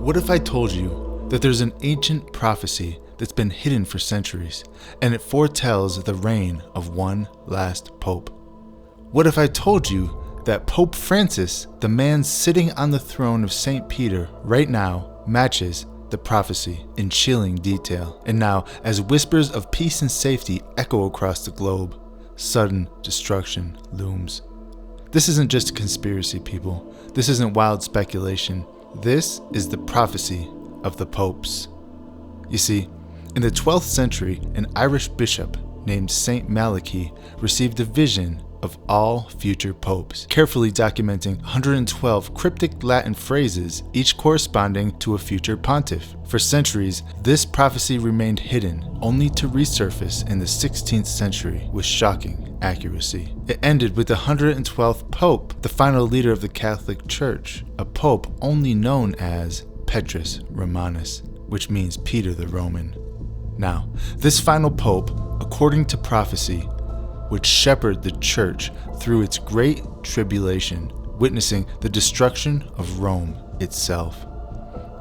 What if I told you that there's an ancient prophecy that's been hidden for centuries, and it foretells the reign of one last pope? What if I told you that Pope Francis, the man sitting on the throne of St. Peter right now, matches the prophecy in chilling detail? And now, as whispers of peace and safety echo across the globe, sudden destruction looms. This isn't just a conspiracy, people. This isn't wild speculation. This is the prophecy of the popes. You see, in the 12th century, an Irish bishop named Saint Malachy received a vision of all future popes, carefully documenting 112 cryptic Latin phrases, each corresponding to a future pontiff. For centuries, this prophecy remained hidden, only to resurface in the 16th century with shocking accuracy. It ended with the 112th pope, the final leader of the Catholic Church, a pope only known as Petrus Romanus, which means Peter the Roman. Now, this final pope, according to prophecy, would shepherd the church through its great tribulation, witnessing the destruction of Rome itself.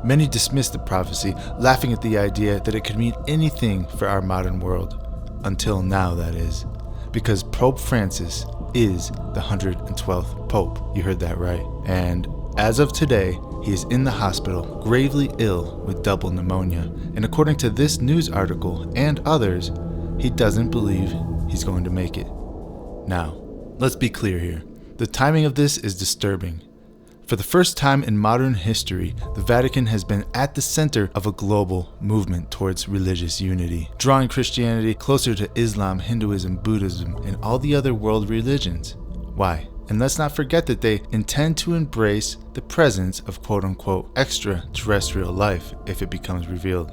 Many dismissed the prophecy, laughing at the idea that it could mean anything for our modern world. Until now, that is. Because Pope Francis is the 112th Pope. You heard that right. And as of today, he is in the hospital, gravely ill with double pneumonia. And according to this news article and others, he doesn't believe he's going to make it. Now, let's be clear here. The timing of this is disturbing. For the first time in modern history, the Vatican has been at the center of a global movement towards religious unity, drawing Christianity closer to Islam, Hinduism, Buddhism, and all the other world religions. Why? And let's not forget that they intend to embrace the presence of quote-unquote extraterrestrial life if it becomes revealed.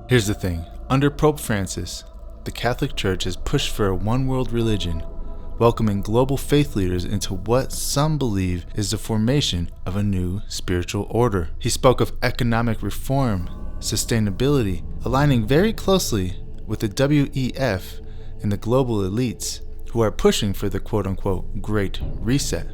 Here's the thing. Under Pope Francis, the Catholic Church has pushed for a one-world religion, welcoming global faith leaders into what some believe is the formation of a new spiritual order. He spoke of economic reform, sustainability, aligning very closely with the WEF and the global elites who are pushing for the quote-unquote Great Reset.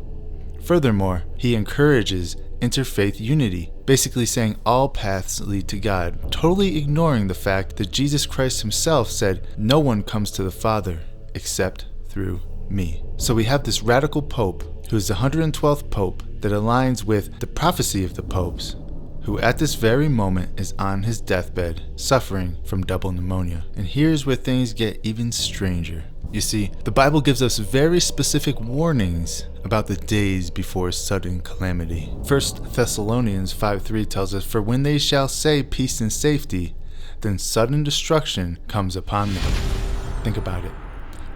Furthermore, he encourages interfaith unity, basically saying all paths lead to God, totally ignoring the fact that Jesus Christ himself said, "No one comes to the Father except through me." So we have this radical pope, who is the 112th pope, that aligns with the prophecy of the popes, who at this very moment is on his deathbed, suffering from double pneumonia. And here's where things get even stranger. You see, the Bible gives us very specific warnings about the days before sudden calamity. 1 Thessalonians 5:3 tells us, "For when they shall say peace and safety, then sudden destruction comes upon them." Think about it.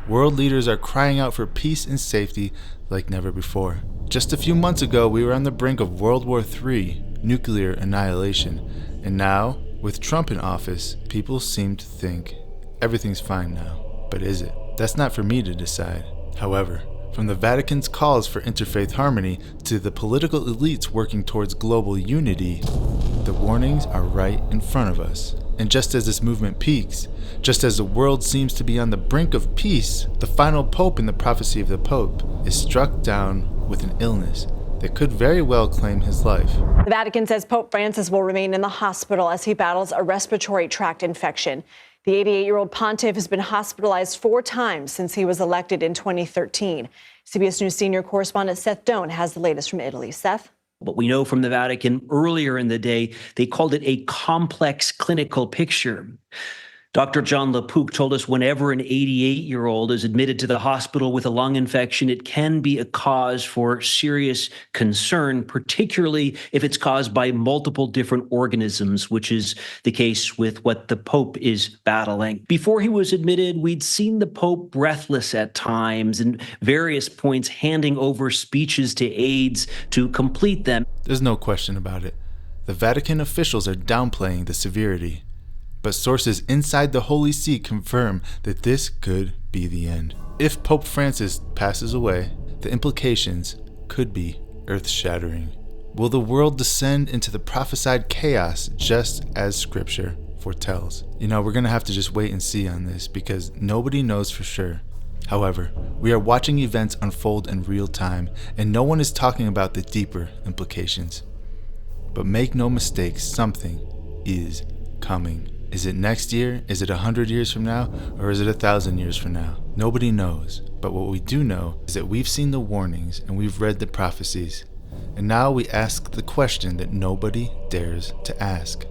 World leaders are crying out for peace and safety like never before. Just a few months ago, we were on the brink of World War III, nuclear annihilation. And now, with Trump in office, people seem to think everything's fine now. But is it? That's not for me to decide. However, from the Vatican's calls for interfaith harmony to the political elites working towards global unity, the warnings are right in front of us. And just as this movement peaks, just as the world seems to be on the brink of peace, the final pope in the prophecy of the Pope is struck down with an illness that could very well claim his life. The Vatican says Pope Francis will remain in the hospital as he battles a respiratory tract infection. The 88-year-old pontiff has been hospitalized 4 times since he was elected in 2013. CBS News senior correspondent Seth Doan has the latest from Italy. Seth? What we know from the Vatican earlier in the day, they called it a complex clinical picture. Dr. John LaPook told us whenever an 88-year-old is admitted to the hospital with a lung infection, it can be a cause for serious concern, particularly if it's caused by multiple different organisms, which is the case with what the Pope is battling. Before he was admitted, we'd seen the Pope breathless at times and various points handing over speeches to aides to complete them. There's no question about it. The Vatican officials are downplaying the severity. But sources inside the Holy See confirm that this could be the end. If Pope Francis passes away, the implications could be earth-shattering. Will the world descend into the prophesied chaos just as Scripture foretells? You know, we're going to have to just wait and see on this because nobody knows for sure. However, we are watching events unfold in real time and no one is talking about the deeper implications. But make no mistake, something is coming. Is it next year? Is it 100 years from now? Or is it 1,000 years from now? Nobody knows. But what we do know is that we've seen the warnings and we've read the prophecies. And now we ask the question that nobody dares to ask.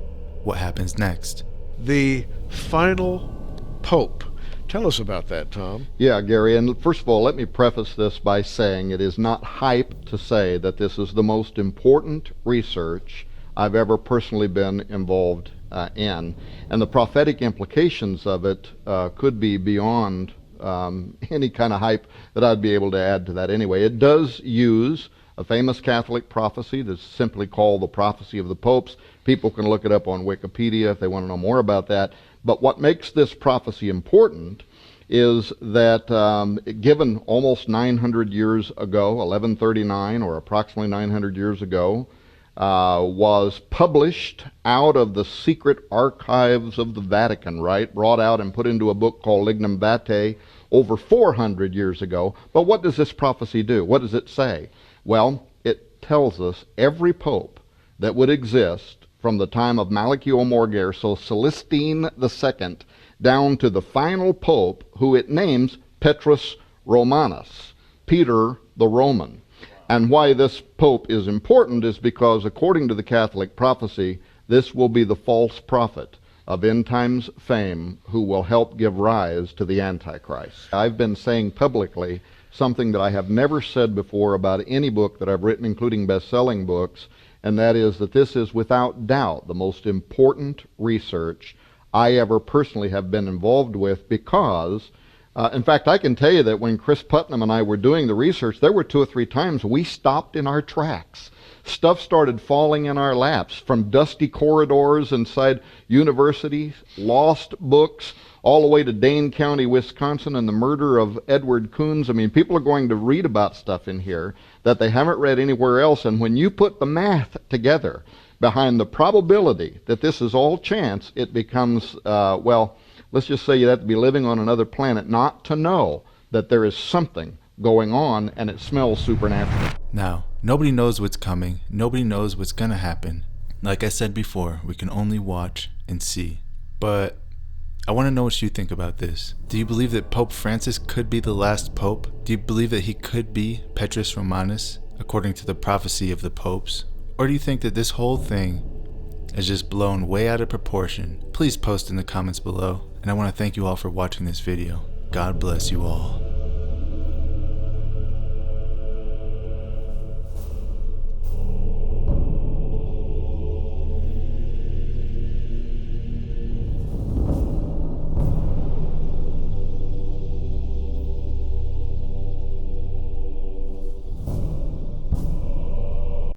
What happens next? The final pope. Tell us about that, Tom. Yeah, Gary, and first of all, let me preface this by saying it is not hype to say that this is the most important research I've ever personally been involved in. And the prophetic implications of it could be beyond any kind of hype that I'd be able to add to that anyway. It does use a famous Catholic prophecy that's simply called the prophecy of the popes. People can look it up on Wikipedia if they want to know more about that. But what makes this prophecy important is that given almost 900 years ago, 1139 or approximately 900 years ago, was published out of the secret archives of the Vatican, right? Brought out and put into a book called Lignum Vitae over 400 years ago. But what does this prophecy do? What does it say? Well, it tells us every pope that would exist from the time of Malachio Morgare, so Celestine II, down to the final pope, who it names Petrus Romanus, Peter the Roman. And why this pope is important is because, according to the Catholic prophecy, this will be the false prophet of end times fame who will help give rise to the Antichrist. I've been saying publicly something that I have never said before about any book that I've written, including best-selling books, and that is that this is without doubt the most important research I ever personally have been involved with, because in fact, I can tell you that when Chris Putnam and I were doing the research, there were 2 or 3 times we stopped in our tracks. Stuff started falling in our laps, from dusty corridors inside universities, lost books, all the way to Dane County, Wisconsin, and the murder of Edward Coons. I mean, people are going to read about stuff in here that they haven't read anywhere else, and when you put the math together behind the probability that this is all chance, it becomes, well, let's just say you have to be living on another planet not to know that there is something going on, and it smells supernatural. Now, nobody knows what's coming. Nobody knows what's going to happen. Like I said before, we can only watch and see. But I want to know what you think about this. Do you believe that Pope Francis could be the last pope? Do you believe that he could be Petrus Romanus, according to the prophecy of the popes? Or do you think that this whole thing is just blown way out of proportion? Please post in the comments below. And I want to thank you all for watching this video. God bless you all.